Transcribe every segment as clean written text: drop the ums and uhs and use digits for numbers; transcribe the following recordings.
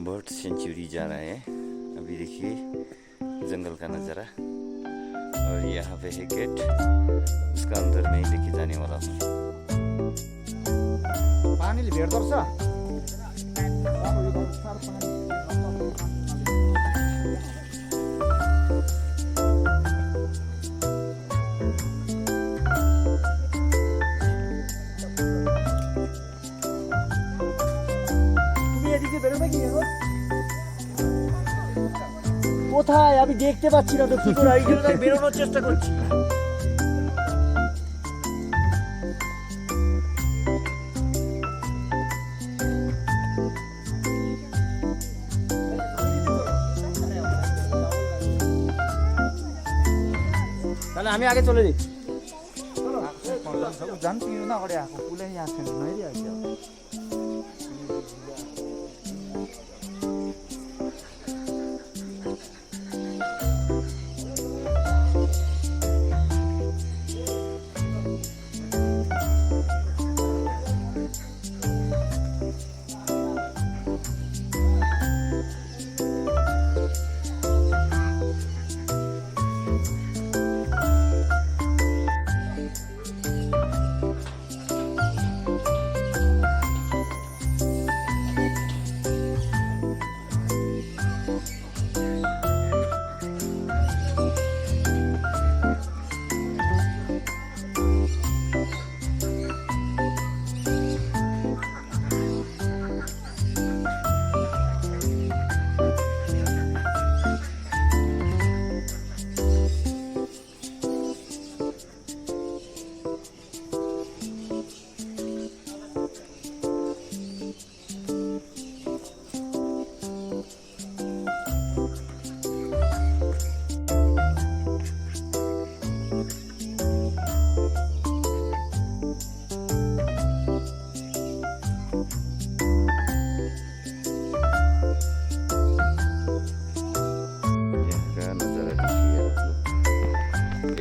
Bird sanctuary जा रहे हैं। अभी देखिए जंगल का नज़ारा, और यहाँ पे है गेट, उसका अंदर में ही लेके जाने वाला हूँ। पानी भेट गर्छ কোথায় আমি দেখতে পাচ্ছি না তো কি করে এই জন্য আমি বেরোনোর চেষ্টা করছি। তাহলে আমি আগে চলে যাচ্ছি। জানছি না করে আগে পুলে আসেন নয় আছে।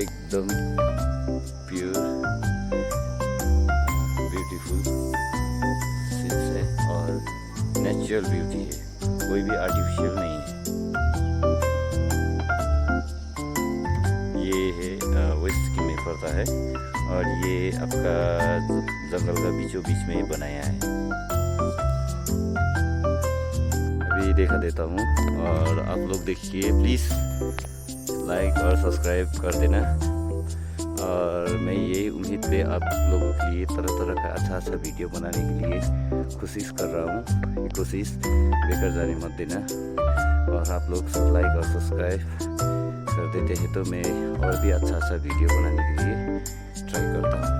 एकदम प्योर ब्यूटीफुल सीन्स है और नेचुरल ब्यूटी है, कोई भी आर्टिफिशियल नहीं है। ये है वेस्ट सिक्किम में पड़ता है और ये आपका जंगल का बीचों बीच में ही बनाया है। अभी दिखा देता हूँ और आप लोग देखिए, प्लीज़ लाइक और सब्सक्राइब कर देना। और मैं ये उम्मीद पे आप लोगों के लिए तरह तरह का अच्छा वीडियो बनाने के लिए कोशिश कर रहा हूँ। कोशिश बेकार जाने मत देना, और आप लोग सब लाइक और सब्सक्राइब कर देते हैं तो मैं और भी अच्छा वीडियो बनाने के लिए ट्राई करता हूँ।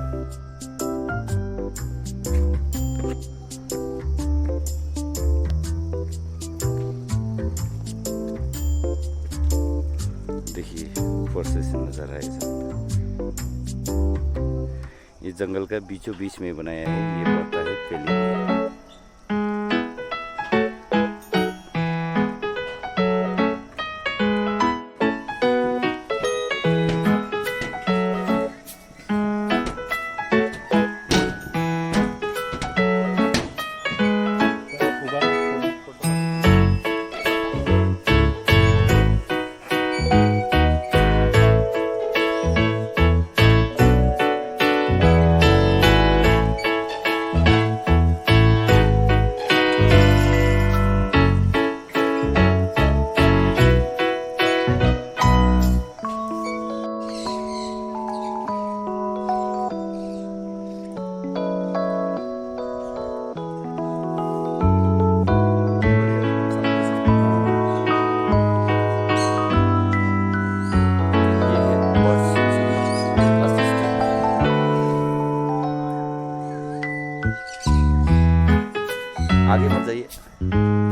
देखिए प्रोसेस नज़र आए, ये जंगल का बीचों बीच में बनाया है। ये पड़ता है पेली। आगे मत जाइए।